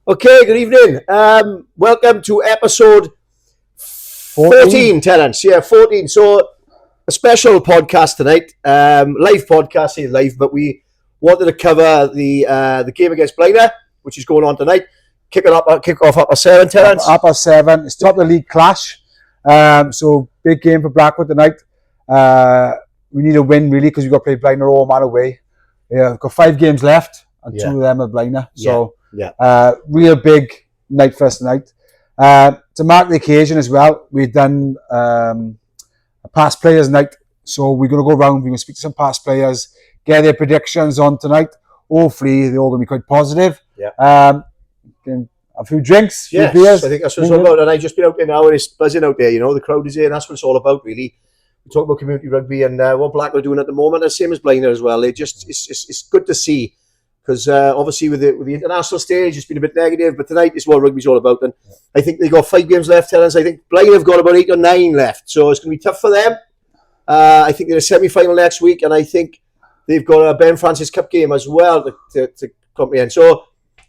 Okay, good evening. Welcome to episode 14, Terence. Yeah, 14. So, a special podcast tonight. Live podcast, here live, but we wanted to cover the game against Blaina, which is going on tonight. Kick off up at 7, Terence. Up at 7. It's top of the league clash. So, big game for Blackwood tonight. We need a win, really, because we've got to play Blaina all man away. Yeah, we've got 5 games left, and 2 of them are Blaina. So, real big night for us tonight. To mark the occasion as well, we've done a past players night. So we're going to go around, we're going to speak to some past players, get their predictions on tonight. Hopefully they're all going to be quite positive. A few drinks, few beers. I think that's what it's all about. And I've just been out there now and it's buzzing out there, you know, the crowd is here and that's what it's all about really. We talk about community rugby and what Blackwood are doing at the moment, the same as Blaina as well. It's good to see. Because obviously with the international stage, it's been a bit negative, but tonight is what rugby's all about. And I think they've got 5 games left, Terence. I think Blaina have got about 8 or 9 left. So it's going to be tough for them. I think they're a semi-final next week, and I think they've got a Ben Francis Cup game as well to comprehend. So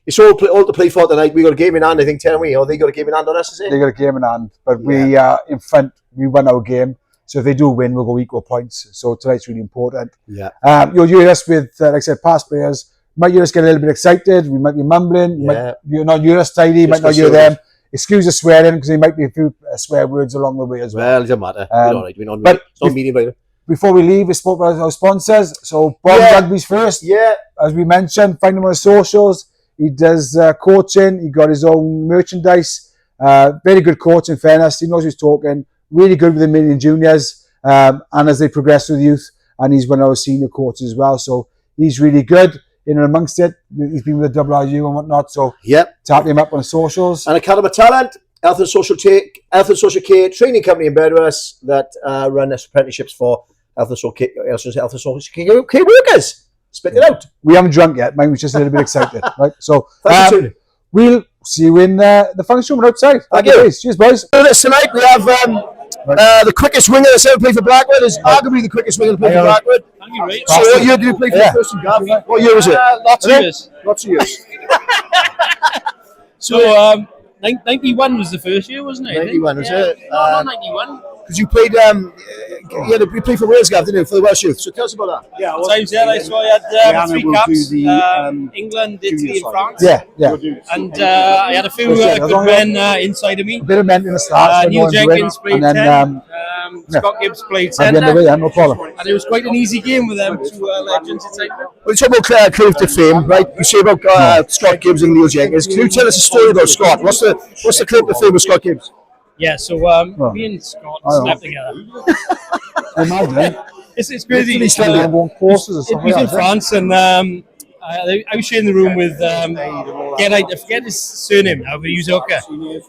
it's all to play for tonight. We got a game in hand, I think, Terence. Or they got a game in hand on us, is it? They got a game in hand, but we are in front. We won our game. So if they do win, we'll go equal points. So tonight's really important. Yeah. You'll hear us with, like I said, past players. Might hear us get a little bit excited. We might be mumbling. You're not hear us tidy. You might not hear them. Excuse the swearing because there might be a few swear words along the way as well. Well, it doesn't matter. We're all right. It's not medium either. Before we leave, we spoke about our sponsors. So Bombrugby's first. Yeah. As we mentioned, find him on his socials. He does coaching. He got his own merchandise. Very good coach, in fairness. He knows what he's talking. Really good with the mini and juniors. And as they progress through the youth. And he's one of our senior coaches as well. So he's really good. In and amongst it, he's been with the WRU and whatnot, so tap him up on socials. And Academy Talent, Health and Social Care training company in Bedwas that run apprenticeships for health and social care workers. Spit it out. We haven't drunk yet, mine was just a little bit excited, right? So we'll see you in the function room outside. Thank you. Cheers, boys. So this tonight we have the quickest winger that's ever played for Blackwood is arguably the quickest winger to play for Blackwood. Thank you, Rich. So what year did you play for the first team, Gav? What year was it? Lots of years. Lots of years. So 91 was the first year, wasn't it? 91 was it? No, not 91. Because you played, you played for Wales, Gav, didn't you, for the Welsh youth? So tell us about that. Yeah, times I saw you had 3 caps. England, Italy, and France. Yeah. And I had a few good men inside of me. A bit of men in the start. Neil Jenkins played 10. Scott Gibbs played 10. No problem. And it was quite an easy game with them, 2 legends inside of me. Well, you talk about claim to fame, right? You say about Scott Gibbs and Neil Jenkins. Can you tell us a story about Scott? What's the claim to fame with Scott Gibbs? Yeah, so me and Scott slept together. It's crazy. He's in France, and I was sharing the room with I forget his surname now, but he was okay.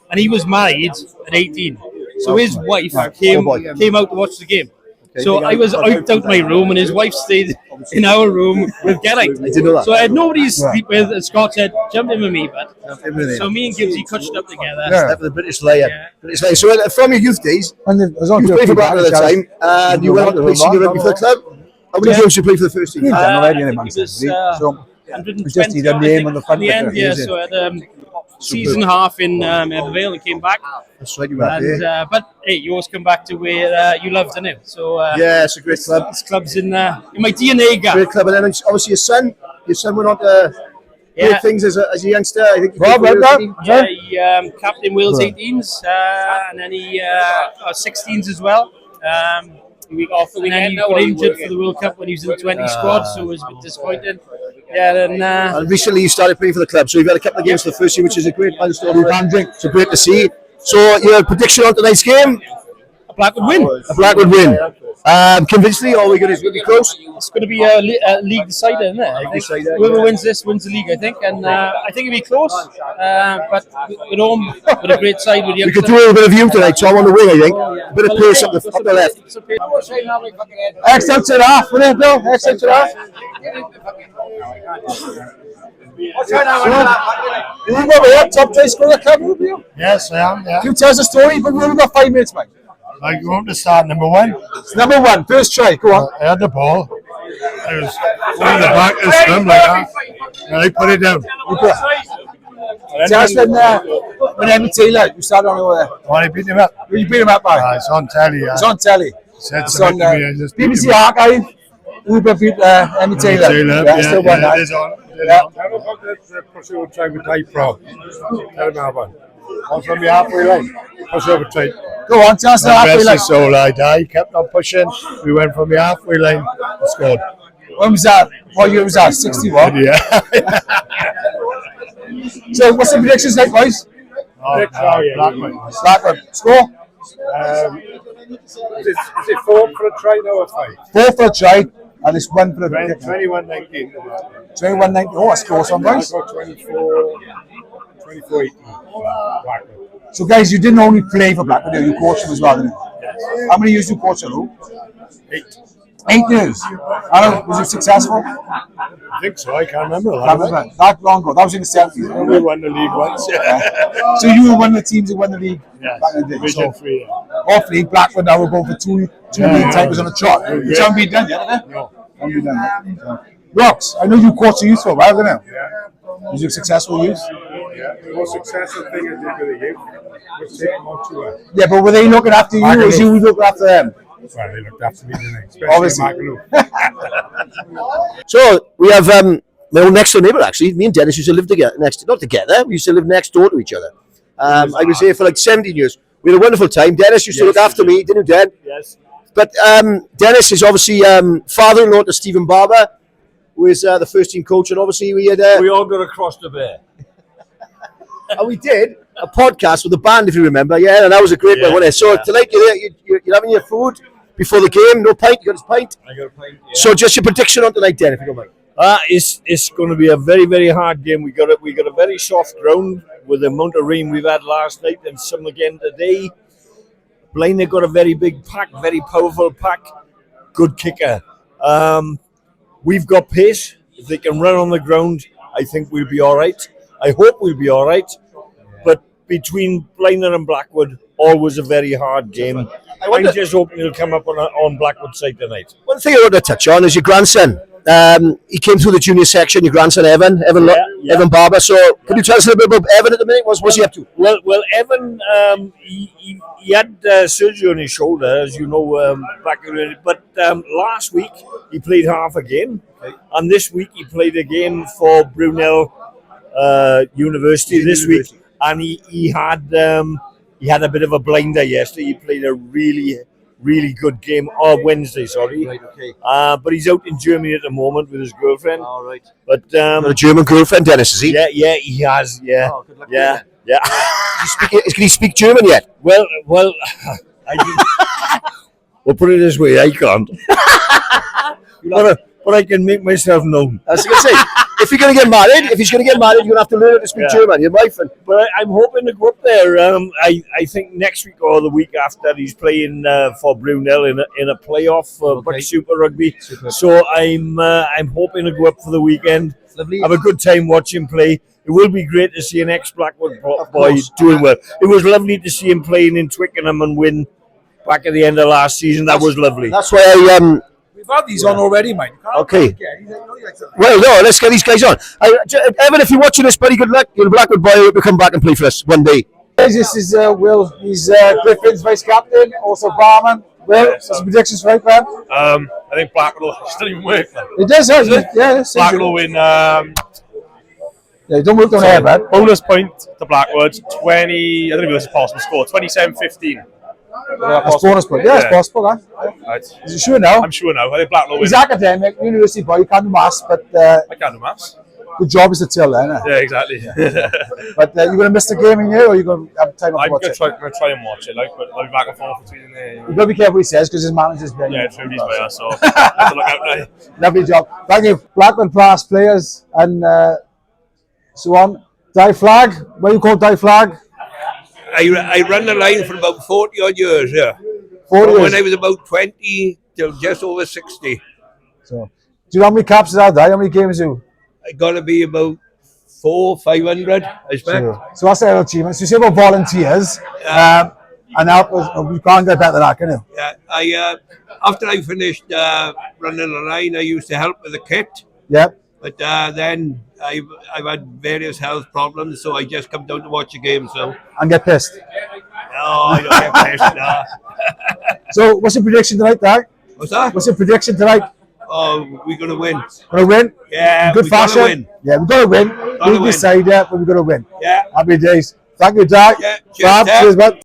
And he was married at 18. So his wife came out to watch the game. So I was out my room, and his wife stayed in our room with Gerrit. I didn't know that. So I had nobody to sleep with, and Scott said, jump in with me, but so me and Gibbsy cutched up together. Slept with the British Layer. Yeah. So from your youth days, you played for Blackwood at the time, and you went on to play senior rugby for the club. How many games did you play for the first team? I think it was 120 the name on the front in the end, so I had season half in Evervale and came back. That's right, you were there. But hey, you always come back to where you loved, didn't you? So it's a great club. This club's in my DNA, guy. Great club, and then obviously your son went on to great things as a youngster. I think he captain Wales 18s, and then he 16s as well. He got injured for the World Cup when he was in the 20 squad, so it was a bit disappointing. And recently you started playing for the club, so you've had a couple of games for the first team, which is a great milestone. So great to see. So your prediction on tonight's game? A Blackwood win. A Blackwood win. Convincingly, or are we going to be close? It's going to be a league decider, isn't it? Whoever wins this wins the league, I think, and I think it'll be close. But at home with a great side with we could do a little bit of you tonight, Tom, on the wing, I think. A bit of pace up the left. X out to the half, will it, Bill? X out to the half. You're top try scorer of the club, will you? Yes, I am. Yeah. Can you tell us a story? But we've only got 5 minutes, mate. You want to start number 1? It's number 1, first try. Go on. I had the ball. I was on the back of the scrum like that, and I put it down. Tell us when Emmett Taylor, you started on over there. When I beat him up. When you beat him up, right? It's on telly. It's on telly. Said It's something on to me, I just beat BBC him up. Archive. Uber beat Emmett Taylor. Yeah, Still won that. it is on. Yeah. Tell them about the pushover try with Type Pro. Tell them how about it. Once from the halfway line, pushover try. Go on, tell us the halfway line. So I kept on pushing. We went from the halfway line and scored. When was that? What year was that? 61? Yeah. So what's the predictions like, boys? Blackburn. Score? Is it 4 for a try now or 5? 4 for a try, and it's 1 for a 21-19. 21-19. Oh, that's close one, boys. 24-18. So, guys, you didn't only play for Blackburn, you coached them as well, didn't you? Yes. How many years you coached at home? 8. 8 years. Was it successful? I think so. I can't remember. That long ago. That was in the 70s. We won the league once. So you were one of the teams that won the league back in the day. Division So 3. hopefully Blackburn now will go for two league titles on the trot. Which haven't been done yet, have they? No. Haven't been done yet. So. Rox, I know you coached the youth for a while, didn't you? Yeah. Was you successful youth? Yeah. The most successful thing I did with the youth was take them on tour. Yeah, but were they looking after you or was you looking after them? Well, they looked after me, didn't they? Especially So we have my own next door neighbour actually. Me and Dennis used to live together not together, we used to live next door to each other. I was here for like 17 years. We had a wonderful time. Dennis used to look after me, didn't you, Den? Yes. But Dennis is obviously father-in-law to Stephen Barber, who is the first team coach, and obviously we had we all got across the bear. and we did a podcast with the band, if you remember. Yeah, and that was a great one, wasn't it? So tonight you're having your food before the game. No pint. You got his pint. I got a pint. Yeah. So just your prediction on tonight, Den, if you don't mind. It's going to be a very, very hard game. We got a very soft ground with the amount of rain we've had last night and some again today. Blaina got a very big pack, very powerful pack, good kicker. We've got pace. If they can run on the ground, I think we'll be all right. I hope we'll be all right. But between Blaina and Blackwood, always a very hard game. I'm just hoping he'll come up on Blackwood's side tonight. One thing I want to touch on is your grandson. He came through the junior section. Your grandson Evan Barber. So, can you tell us a little bit about Evan at the minute? What's he up to? Well, Evan, he had surgery on his shoulder, as you know, back. But last week he played half a game, and this week he played a game for Brunel University this week, and he had a bit of a blinder yesterday. He played a really good game, or Wednesday, sorry. Right, okay. But he's out in Germany at the moment with his girlfriend. All right. But Got a German girlfriend, Dennis, is he? Yeah, he has. Yeah, Oh, good luck yeah. Can he speak German yet? Well, we'll put it this way, I can't. But I can make myself known. I was going to say, if he's going to get married, you're going to have to learn how to speak German. Your wife and. But I'm hoping to go up there. I think next week or the week after he's playing for Brunel in a playoff for Super Rugby. So I'm hoping to go up for the weekend. Lovely. Have a good time watching him play. It will be great to see an ex-Blackwood boy doing well. It was lovely to see him playing in Twickenham and win back at the end of last season. That was lovely. That's why I We've had these on already, mate. Okay. Well, no, let's get these guys on. Evan, if you're watching this, buddy, good luck. You're a Blackwood boy. Hope you come back and play for us one day. This is Will. He's Griffin's vice captain, also barman. Will, some predictions right, man? I think Blackwood will still even work. It does, doesn't it? Yeah. Blackwood will win. Yeah, don't work down here, man. Bonus point to Blackwood. 20. I don't know if this is possible score. 27-15. That's bonus point. Yeah, it's possible, huh? Right. Is you sure now? I'm sure now. I think Blackwood will win. He's academic, university boy. You can't do maths, but I can't do maths. good job is to tell, then. Yeah, exactly. But you're going to miss the game in here, or you're going to have time off to I'm watch going it? to try and watch it, but I'll be back and forth between there. You've got to be careful what he says, because his manager's very Yeah, true, he's better, so I have to look out now. Lovely job. Thank you. Blackwood past players and so on. Die flag. What do you call die flag? I ran the line for about 40 odd years, yeah. 40 From years. when I was about 20 till just over 60. So, do you know how many caps is that? How many games do? I got to be about 500, I expect. So that's our achievements. You say about volunteers, and help us. We can't get better than that, can you? Yeah, after I finished running the line, I used to help with the kit. Yep. But then I've had various health problems, so I just come down to watch the game. So And get pissed. no, I don't get pissed. Nah. So, what's your prediction tonight, Dad? What's that? What's your prediction tonight? Oh, we're gonna win. Gonna win? Yeah, Good we gotta fashion? win. Yeah, we're gonna win. We'll win. decide that, but we're gonna win. Yeah. Happy days. Thank you, Jack. Yeah, cheers, Fab, Dad. cheers, man.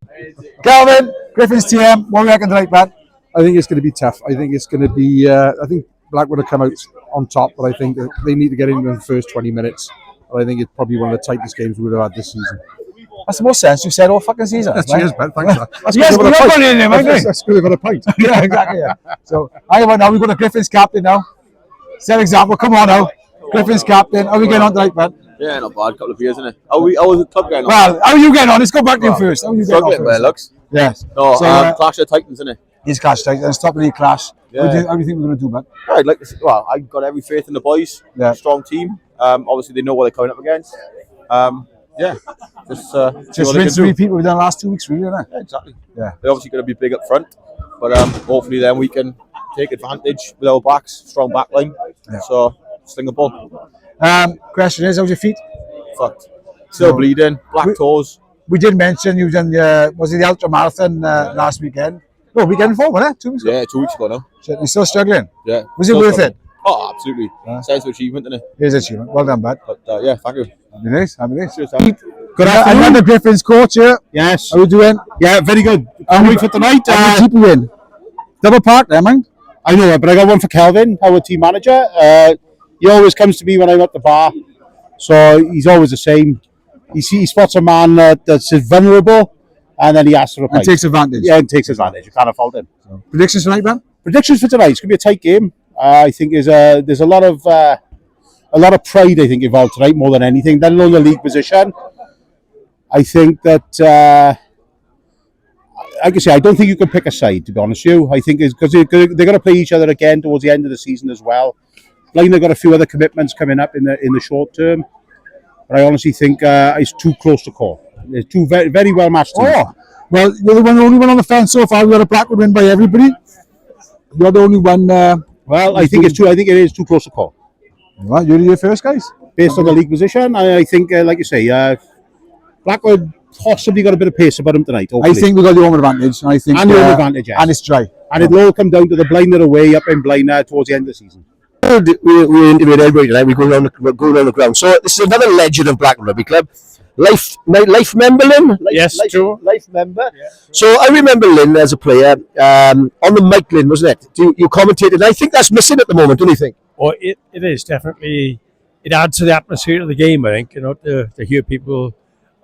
Calvin, Griffin's TM, what do you reckon tonight, man? I think it's going to be tough. I think it's going to be. I think Blackwood will come out on top, but I think that they need to get in the first 20 minutes. But I think it's probably one of the tightest games we've have had this season. That's the most sense you've said all fucking season. Cheers, Ben. Thanks. That's yes, we're not going in there, mate. That's good. I've got a pint. Yeah, exactly. Yeah. So, hang on now. We've got a Griffin's captain now. Set example. Come on now. Griffin's captain. How are we getting on tonight, man? Yeah, not bad. Couple of years, isn't it? How was the club getting on? Well, how are you getting on? Let's go back to you first. How are you getting on Struggling by first? the looks. Yes. No, So, Clash of Titans, isn't it? He's Clash Titans. Top of the clash. Yeah. How do you think we're going to do, man? Yeah, I'd like to see, well, I've got every faith in the boys. Yeah. Strong team. Obviously, they know what they're coming up against. Yeah. Just Rinse and repeat what we've done the last 2 weeks, really, isn't it? Yeah, exactly. Yeah. They're obviously going to be big up front, but hopefully then we can take advantage with our backs, strong back line. Yeah. So, sling the ball. Question is, how's your feet? Fucked. Still No. bleeding, black toes. We did mention you done was it the ultra marathon last weekend? No, weekend before, wasn't it? 2 weeks ago. Yeah, 2 weeks ago now. Shit, you're still struggling. Yeah. Was it Still worth struggling. it? Oh, absolutely. Yeah. Sense of achievement, isn't it? Here's achievement. Well done, bud. But yeah, thank you. Happy days. Happy days. Cheers, Sam. Good afternoon. Another Griffin's coach here. Yes. How are you doing? Yeah, very good. Can't wait for tonight. How many people in? Double park there, man. I know, but I got one for Kelvin, our team manager. He always comes to me when I'm at the bar, so he's always the same. He spots a man that's vulnerable, and then he asks for a And pint. takes advantage. Yeah, and takes advantage. You can't fault him. Predictions tonight, man? Predictions for tonight. It's going to be a tight game. I think there's a lot of pride, I think, involved tonight more than anything. Let alone the league position. I think that, like I say, I don't think you can pick a side, to be honest with you. I think it's because they're going to play each other again towards the end of the season as well. Blaina got a few other commitments coming up in the short term, but I honestly think it's too close to call. They're two very, very well matched teams. Oh, well, you're the only one on the fence so far. We got a Blackwood win by everybody. You're the only one. Well, I think it is too close to call. Right, you're the first, guys. Based on the league position, I think, like you say, Blackwood possibly got a bit of pace about him tonight. Hopefully. I think we got the home advantage. I think, And the home advantage, yes. And it's dry. And it'll all come down to the Blaina away up in Blaina towards the end of the season. We interviewed everybody tonight. We're going around the ground. So this is another legend of Blackwood Rugby Club. Life member, Lynn? Yes, true. Life member. Yeah. So I remember Lynn as a player on the mic, Lynn, wasn't it? You commentated, and I think that's missing at the moment, don't you think? Oh, it is definitely. It adds to the atmosphere of the game, I think, to hear people,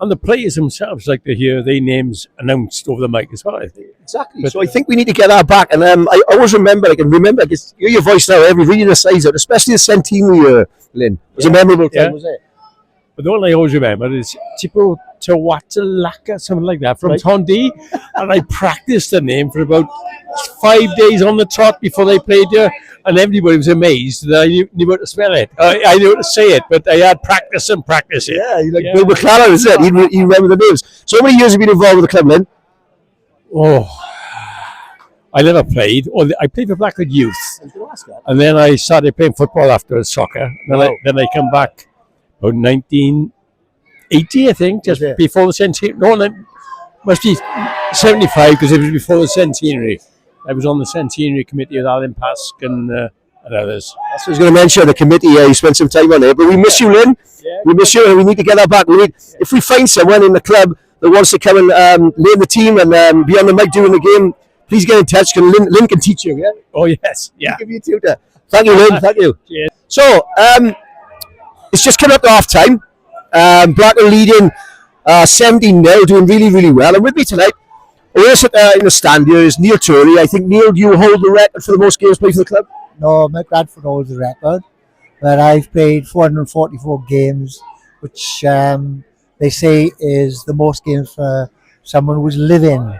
and the players themselves like to hear their names announced over the mic as well, I think. Exactly. So I think we need to get that back. And I always remember, I hear your voice now every reading the sides out, especially the centenary year, Lynn. It was a memorable time, was it? But the one I always remember is Tipo Tawatalaka, something like that, from Tondi. And I practiced the name for about 5 days on the trot before they played there. And everybody was amazed that I knew how to spell it. I knew how to say it, but I had practice it. Yeah, you like Bill McLaren, is it? You remember the names. So how many years have you been involved with the club, Lynn? Oh, I never played. I played for Blackwood Youth. And then I started playing football after soccer. Then I come back about 1980, I think, just before the centenary. No, it must be 75 because it was before the centenary. I was on the centenary committee with Alan Pask and others. That's what I was going to mention, the committee. You spent some time on it. But we miss you, Lynn. Yeah, we miss you, and we need to get that back. If we find someone in the club that wants to come and lead the team and be on the mic during the game, please get in touch. Lynn can teach you, yeah? Oh, yes. Yeah. Give you a tutor. Thank you, Lynn. Thank you. Cheers. So, it's just coming up to half time. Blackwood leading 17-0, doing really, really well. And with me tonight, also in the stand here is Neil Turley. I think, Neil, you hold the record for the most games played for the club? No, Mick Radford holds the record. But I've played 444 games, which they say is the most games for someone who's living.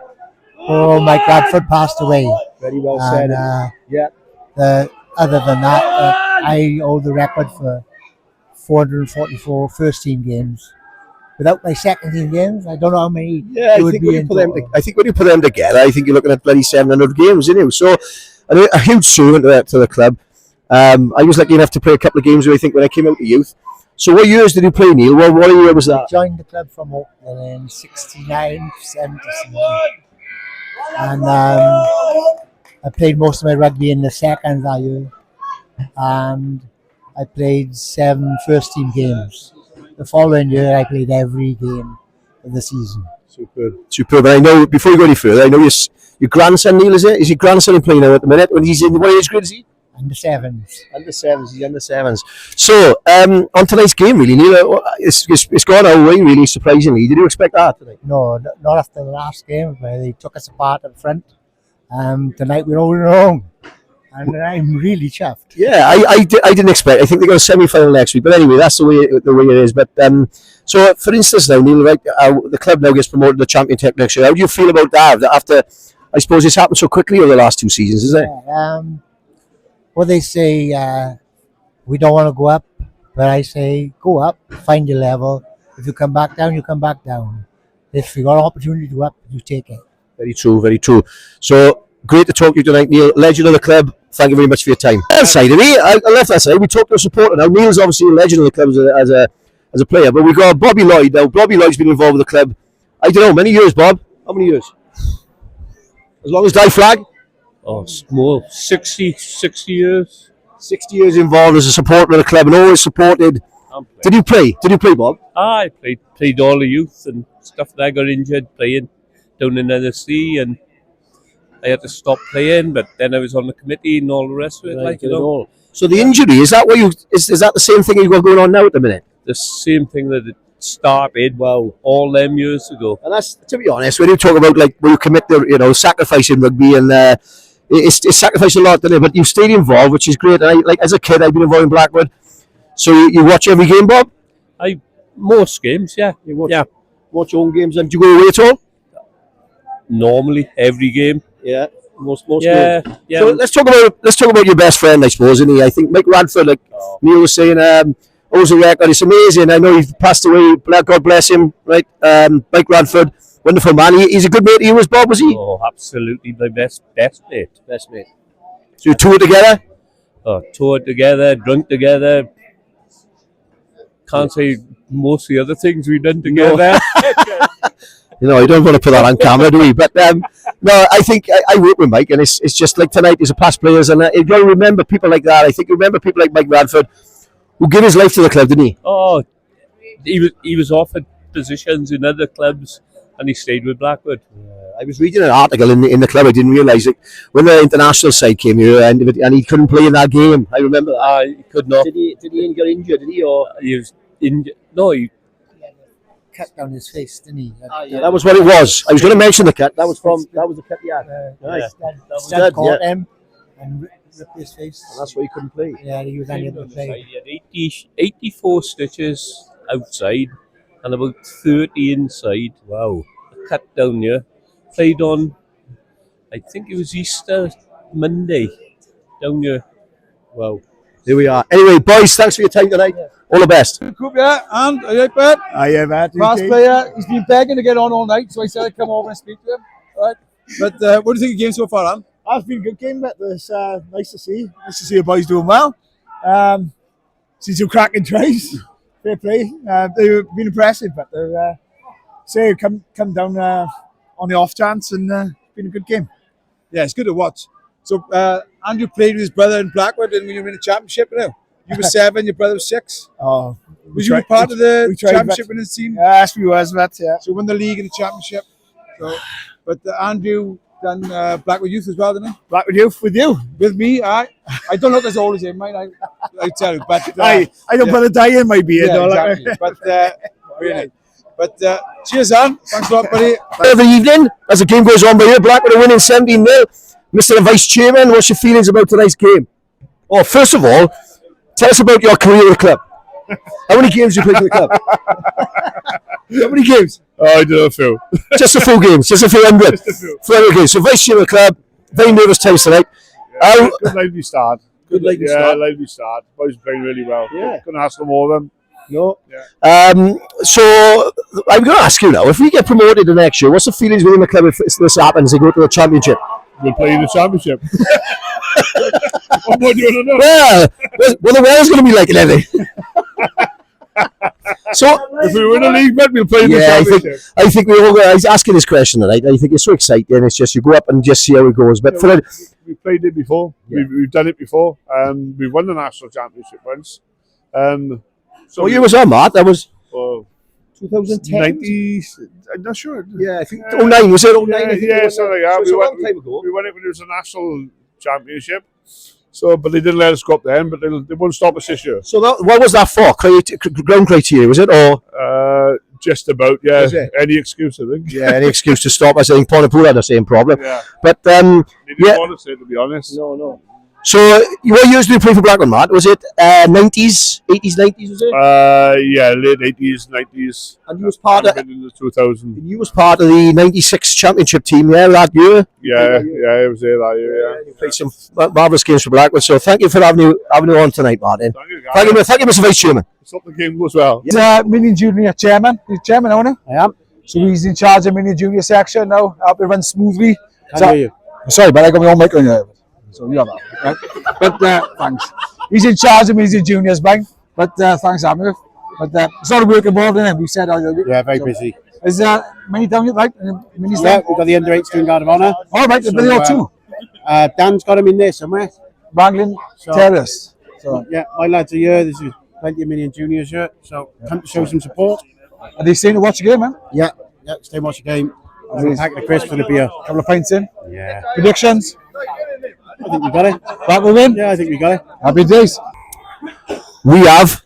Oh, Mike Radford passed away. Very well said. Other than that, I hold the record for 444 first team games. Without my second team games, I don't know how many. Yeah, I think when you put them together, I think you're looking at bloody 700 games, isn't you? So, a huge servant to the club. I was lucky enough to play a couple of games, I think, when I came out of youth. So what years did you play, Neil? What year was that? I joined the club from Auckland in 69, 77. And I played most of my rugby in the second that year. And I played 7 first team games. The following year, I played every game of the season. Superb. And I know, before you go any further, I know your grandson, Neil, is it? Is your grandson playing now at the minute? When he's in, what age group is he? Under 7s. He's under 7s. So, on tonight's game, really, Neil, it's gone our way, really, surprisingly. Did you expect that tonight? No, not after the last game where they took us apart up front. Tonight we're all wrong. And I'm really chuffed. Yeah, I didn't expect. I think they got a semi-final next week. But anyway, that's the way it is. But so, for instance, now, Neil, right, the club now gets promoted to the Championship next year. How do you feel about that? After, I suppose, it's happened so quickly over the last 2 seasons, isn't it? Well, they say we don't want to go up, but I say go up, find your level. If you come back down, you come back down. If you got an opportunity to go up, you take it. Very true, very true. So, great to talk to you tonight, Neil. Legend of the club. Thank you very much for your time. That side of me, I left that side. We talked to a supporter now. Neil's obviously a legend of the club as a player, but we've got Bobby Lloyd now. Bobby Lloyd's been involved with the club, I don't know, many years, Bob? How many years? As long as Die Flag? Oh, more 60 years. 60 years involved as a supporter of the club and always supported. Did you play? Bob? I played all the youth and stuff that I got injured playing down in NSC, and I had to stop playing, but then I was on the committee and all the rest of it, So the injury, is that the same thing you got going on now at the minute? The same thing that it started all them years ago. And that's, to be honest, when you talk about like when you commit the sacrifice in rugby, and it's sacrificed a lot, doesn't it? But you stayed involved, which is great. And as a kid, I've been involved in Blackwood. So you watch every game, Bob? Most games, yeah. Watch your own games, and do you go away at all? Normally, every game. Yeah, most yeah, games. yeah. So let's talk about your best friend, I suppose, isn't he? I think Mike Radford, like Neil was saying, owns a record. It's amazing. I know he's passed away. God bless him. Right, Mike Radford, wonderful man. He's a good mate. He was, Bob, was he? Oh, absolutely, my best mate. Best mate. So you toured together? Oh, toured together, drunk together. Can't say most of the other things we've done together. You know, you don't want to put that on camera, do we? But no, I think I work with Mike, and it's just like tonight. He's a past players, and you've got to remember people like that. I think you remember people like Mike Radford, who gave his life to the club, didn't he? Oh, he was offered positions in other clubs, and he stayed with Blackwood. I was reading an article in the club. I didn't realise it when the international side came here, and he couldn't play in that game. I remember that. He could not. Did he get injured? Did he? Or he was injured? No, he cut down his face, didn't he? That was what it was. I was going to mention the cut. That was the cut he had. Nice. Stud caught him and ripped his face. And that's why he couldn't play. Yeah, he was unable to play. He had 84 stitches outside and about 30 inside. Wow. A cut down here. Played on, I think it was Easter Monday down here. Wow. Here we are. Anyway, boys, thanks for your time tonight. All the best. Coop, yeah, and are you right, Bert? Aye, Matt. Fast player. He's been begging to get on all night, so I said I'd come over and speak to him. All right. But what do you think of the game so far, Anne? It's been a good game, but it's nice to see. Nice to see the boys doing well. See some cracking tries. Fair play. They've been impressive, but they're say come down on the off chance, and it's been a good game. Yeah, it's good to watch. So Andrew played with his brother in Blackwood, and when you were in the championship now. You were 7, your brother was 6. Oh, was you part of the championship winning team? Yes, we was, but yeah. So won the league and the championship. So, but Andrew done Blackwood Youth as well, didn't he? Blackwood Youth with you, with me. I don't look as old as him, mate. I tell you, but I don't put a dye in my beard. Yeah, exactly. But really. But cheers, Anne. Thanks a lot, buddy. Every evening, as the game goes on by here, Blackwood are winning 17-0. Mr. Vice Chairman, what's your feelings about tonight's game? Oh, first of all, tell us about your career at the club. How many games have you played for the club? How many games? Oh, I did a few. Just a few games, just a few hundred. Just a few. Okay, so Vice Chairman of the club, very nervous times tonight. Yeah, good lively start. Good lively start. start. Yeah, lively start. Boys playing really well. Yeah. Couldn't ask for more of them. No. Yeah. So I'm going to ask you now, if we get promoted the next year, what's the feelings within the club if this happens, they go to the championship? We'll play in the championship. What more do you want to know? Well, the weather's going to be like it, anyway. So if we win a league bet, we'll play in the yeah, championship. I think we're all guys asking this question tonight. I think it's so exciting. It's just you go up and just see how it goes. But for it, We played it before. Yeah. We've done it before. We've won the national championship once. So year was that, Matt? That was 2010. 90s. I'm not sure. Yeah, I think 09 was it? 09. I think Yeah, something like that. So it's a long time ago. We won it when it was a national championship. So, but they didn't let us go up then. But they won't stop us this year. So what was that for? Ground criteria, was it, or? Just about, yeah. Was it? Any excuse, I think. Yeah, any excuse to stop us. I think Pontypool had the same problem. Yeah. But They didn't yeah. want to say, to be honest. No. So what years did you play for Blackburn, Matt? Was it 90s, 80s, 90s? Was it? Yeah, late 80s, 90s. And you was part of. In the 2000. You was part of the #96 championship team, yeah, that year. Yeah, it was there that year. Yeah. You played some marvellous games for Blackburn. So thank you for having you on tonight, Martin. Thank you, Thank you, Mr. Vice Chairman. Let's hope the game goes well. He's Mini Junior chairman. He's chairman, isn't he? I am. So he's in charge of Mini Junior section now. Hope it runs smoothly. Sorry, but I got my own mic on here. So you have that. Right? But thanks. He's in charge of Mini Juniors, bang. But thanks, Amir. But it's not a work involved in it. We said earlier. Yeah, very busy. Is there many down here, right? Minis Yeah, down? we've got the under-18 Guard of Honour. All right, so, there are two. Dan's got him in there somewhere. Wrangling Terrace. So Yeah, my lads are here. There's plenty of Minion Juniors here. So come to show some support. are they staying to watch the game, man? Yeah, stay and watch the game. Have a pack of crisps and a beer. Couple of pints in. Yeah. Predictions? I think we got it. Black will win? Yeah, I think we got it. Happy days. We have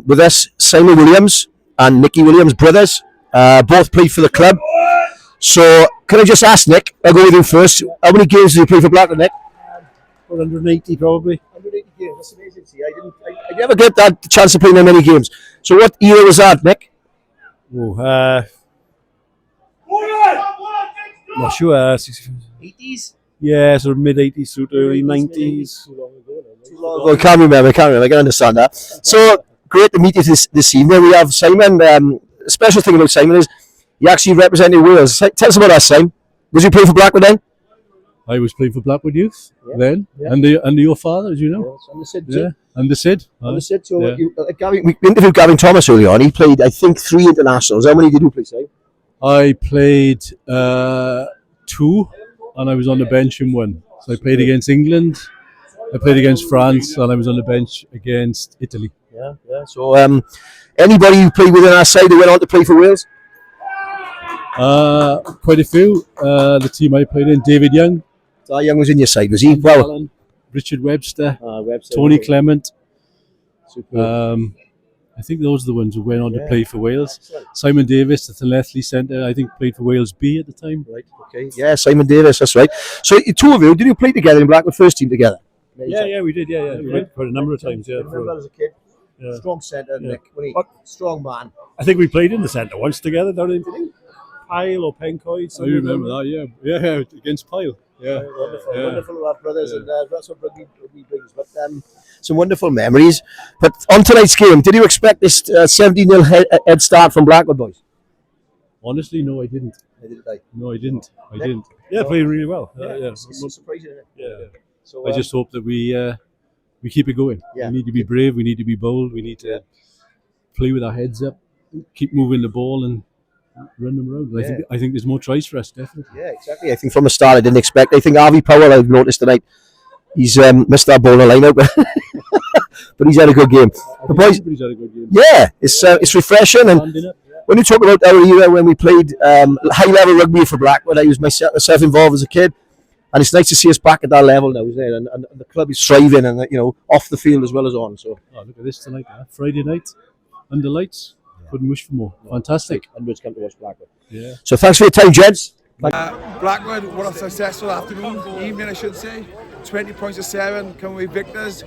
with us Simon Williams and Nicky Williams, brothers. Both played for the club. So can I just ask Nick, I'll go with you first. How many games did you play for Blackburn, Nick? 180 probably. 180 games, that's amazing. See, I never get that chance to play that many games. So what year was that, Nick? Not sure. 80s? Yeah, sort of mid 80s through to early 90s. I can't remember. I can understand that. So great to meet you this evening. We have Simon. A special thing about Simon is he actually represented Wales. Tell us about that, Simon. Was you playing for Blackburn then? I was playing for Blackwood Youth then, and your father, as you know. And the Sid, and the Sid. And the Sid. So we interviewed Gavin Thomas earlier on. He played, I think, 3 internationals. How many did you play, Simon? I played 2, and I was on the bench in 1. So I played against England, I played against France, and I was on the bench against Italy. Yeah. So anybody who played within our side who went on to play for Wales? Quite a few. The team I played in, David Young. So Young was in your side, was he? Well, Allen, Richard Webster, Tony Clement. I think those are the ones who went on to play for Wales. Simon Davis, the Llethley centre, I think played for Wales B at the time. Right, okay. Yeah, Simon Davis, that's right. So the two of you, did you play together in Blackwood first team together? Yeah, we did, quite a number of times, I remember that as a kid. Yeah. Strong centre, Nick. Strong man. I think we played in the centre once together, down in Pyle or Pencoid. I remember that, yeah, against Pyle. Yeah, wonderful to have brothers, and that's what rugby brings. But some wonderful memories. But on tonight's game, did you expect this 17-0 head start from Blackwood boys? Honestly, no, I didn't. No, I didn't. Nick? Yeah, played really well. It's surprising, isn't it? Yeah. So, I just hope that we keep it going. Yeah. We need to be brave. We need to be bold. We need to play with our heads up, keep moving the ball, and run them around. I think there's more tries for us, definitely. Yeah, exactly. I think from the start I didn't expect. I think Harvey Powell, I've noticed tonight, he's missed that ball in the lineup, but he's had a good game. The boys, yeah, it's refreshing. And when you talk about our era when we played high level rugby for Blackwood, I was myself involved as a kid, and it's nice to see us back at that level now, isn't it? And the club is thriving, and off the field as well as on. So look at this tonight, Friday night under lights. Couldn't wish for more. Fantastic. Hundreds come to watch Blackwood. Yeah. So thanks for your time, gents. Blackwood, what a successful afternoon, evening I should say. 20 points to 7, can we victors?